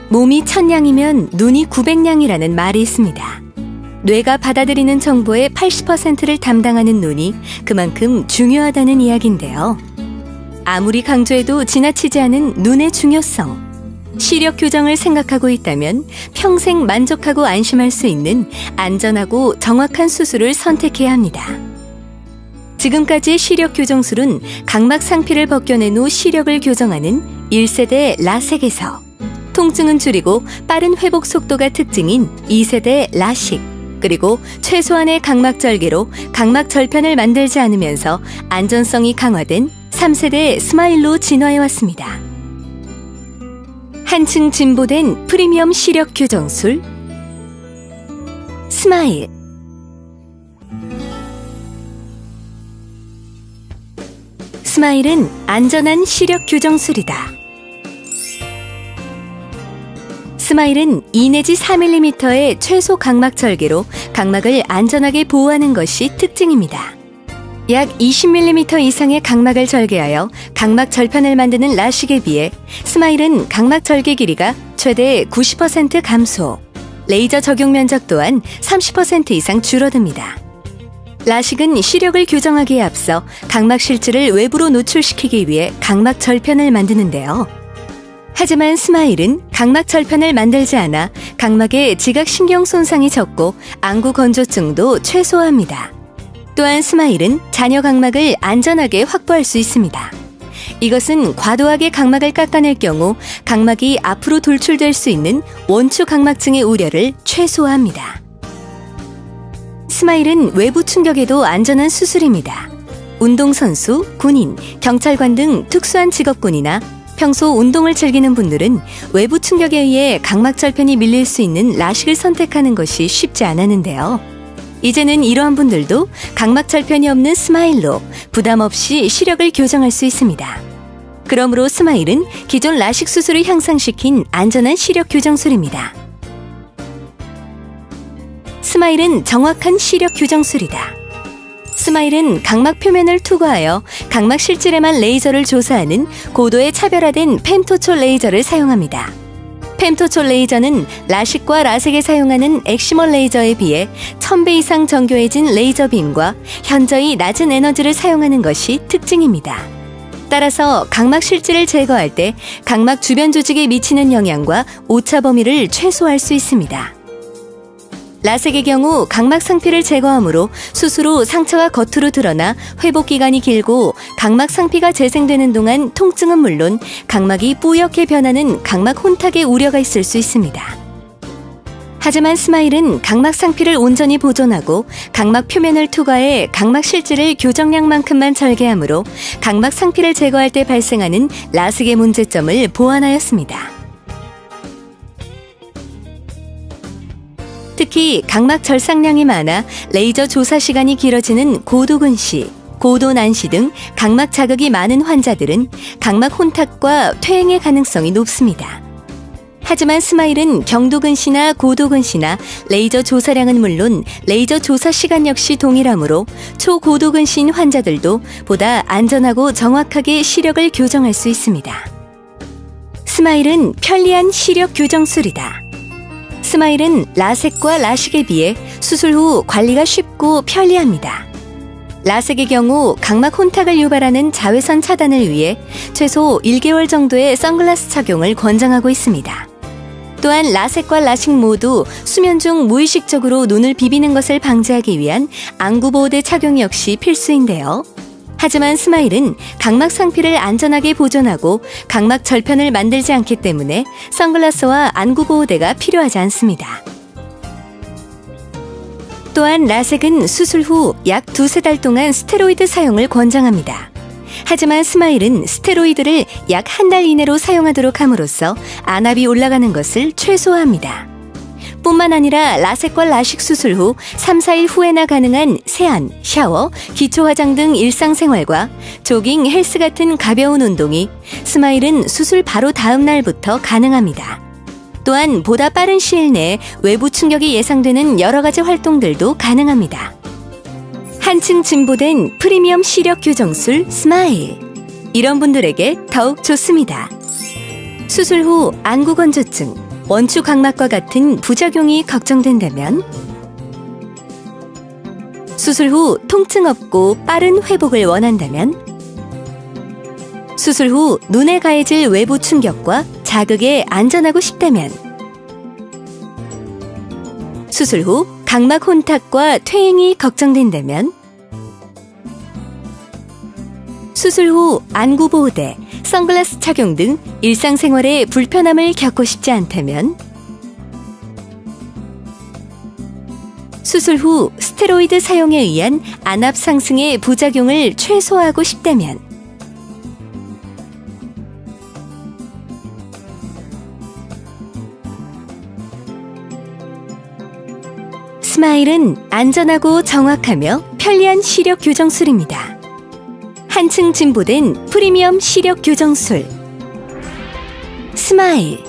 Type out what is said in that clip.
몸이 1000냥이면 눈이 900냥이라는 말이 있습니다. 뇌가 받아들이는 정보의 80%를 담당하는 눈이 그만큼 중요하다는 이야기인데요. 아무리 강조해도 지나치지 않은 눈의 중요성. 시력 교정을 생각하고 있다면 평생 만족하고 안심할 수 있는 안전하고 정확한 수술을 선택해야 합니다. 지금까지의 시력 교정술은 각막 상피를 벗겨낸 후 시력을 교정하는 1세대 라섹에서 통증은 줄이고 빠른 회복 속도가 특징인 2세대 라식, 그리고 최소한의 각막 절개로 각막 절편을 만들지 않으면서 안전성이 강화된 3세대 스마일로 진화해왔습니다. 한층 진보된 프리미엄 시력 교정술 스마일. 스마일은 안전한 시력 교정술이다. 스마일은 2 내지 4mm의 최소 각막 절개로 각막을 안전하게 보호하는 것이 특징입니다. 약 20mm 이상의 각막을 절개하여 각막 절편을 만드는 라식에 비해 스마일은 각막 절개 길이가 최대 90% 감소, 레이저 적용 면적 또한 30% 이상 줄어듭니다. 라식은 시력을 교정하기에 앞서 각막 실질을 외부로 노출시키기 위해 각막 절편을 만드는데요. 하지만 스마일은 각막 절편을 만들지 않아 각막의 지각신경 손상이 적고 안구 건조증도 최소화합니다. 또한 스마일은 잔여 각막을 안전하게 확보할 수 있습니다. 이것은 과도하게 각막을 깎아낼 경우 각막이 앞으로 돌출될 수 있는 원추 각막증의 우려를 최소화합니다. 스마일은 외부 충격에도 안전한 수술입니다. 운동선수, 군인, 경찰관 등 특수한 직업군이나 평소 운동을 즐기는 분들은 외부 충격에 의해 각막 절편이 밀릴 수 있는 라식을 선택하는 것이 쉽지 않았는데요. 이제는 이러한 분들도 각막 절편이 없는 스마일로 부담 없이 시력을 교정할 수 있습니다. 그러므로 스마일은 기존 라식 수술을 향상시킨 안전한 시력 교정술입니다. 스마일은 정확한 시력 교정술이다. 스마일은 각막 표면을 투과하여 각막 실질에만 레이저를 조사하는 고도의 차별화된 펜토초 레이저를 사용합니다. 펜토초 레이저는 라식과 라섹에 사용하는 엑시멀 레이저에 비해 1000배 이상 정교해진 레이저 빔과 현저히 낮은 에너지를 사용하는 것이 특징입니다. 따라서 각막 실질을 제거할 때 각막 주변 조직에 미치는 영향과 오차 범위를 최소화할 수 있습니다. 라섹의 경우 각막 상피를 제거하므로 수술 후 상처가 겉으로 드러나 회복 기간이 길고 각막 상피가 재생되는 동안 통증은 물론 각막이 뿌옇게 변하는 각막 혼탁의 우려가 있을 수 있습니다. 하지만 스마일은 각막 상피를 온전히 보존하고 각막 표면을 투과해 각막 실질을 교정량만큼만 절개하므로 각막 상피를 제거할 때 발생하는 라섹의 문제점을 보완하였습니다. 특히 각막 절삭량이 많아 레이저 조사 시간이 길어지는 고도근시, 고도난시 등 각막 자극이 많은 환자들은 각막 혼탁과 퇴행의 가능성이 높습니다. 하지만 스마일은 경도근시나 고도근시나 레이저 조사량은 물론 레이저 조사 시간 역시 동일하므로 초고도근시인 환자들도 보다 안전하고 정확하게 시력을 교정할 수 있습니다. 스마일은 편리한 시력 교정술이다. 스마일은 라섹과 라식에 비해 수술 후 관리가 쉽고 편리합니다. 라섹의 경우 각막 혼탁을 유발하는 자외선 차단을 위해 최소 1개월 정도의 선글라스 착용을 권장하고 있습니다. 또한 라섹과 라식 모두 수면 중 무의식적으로 눈을 비비는 것을 방지하기 위한 안구보호대 착용 역시 필수인데요. 하지만 스마일은 각막 상피를 안전하게 보존하고 각막 절편을 만들지 않기 때문에 선글라스와 안구보호대가 필요하지 않습니다. 또한 라섹은 수술 후 약 2-3달 동안 스테로이드 사용을 권장합니다. 하지만 스마일은 스테로이드를 약 1달 이내로 사용하도록 함으로써 안압이 올라가는 것을 최소화합니다. 뿐만 아니라 라섹과 라식 수술 후 3-4일 후에나 가능한 세안, 샤워, 기초 화장 등 일상생활과 조깅, 헬스 같은 가벼운 운동이 스마일은 수술 바로 다음 날부터 가능합니다. 또한 보다 빠른 시일 내에 외부 충격이 예상되는 여러 가지 활동들도 가능합니다. 한층 진보된 프리미엄 시력 교정술 스마일. 이런 분들에게 더욱 좋습니다. 수술 후 안구 건조증, 원추 각막과 같은 부작용이 걱정된다면, 수술 후 통증 없고 빠른 회복을 원한다면, 수술 후 눈에 가해질 외부 충격과 자극에 안전하고 싶다면, 수술 후 각막 혼탁과 퇴행이 걱정된다면, 수술 후 안구보호대, 선글라스 착용 등 일상생활에 불편함을 겪고 싶지 않다면, 수술 후 스테로이드 사용에 의한 안압 상승의 부작용을 최소화하고 싶다면, 스마일은 안전하고 정확하며 편리한 시력 교정술입니다. 한층 진보된 프리미엄 시력 교정술 스마일.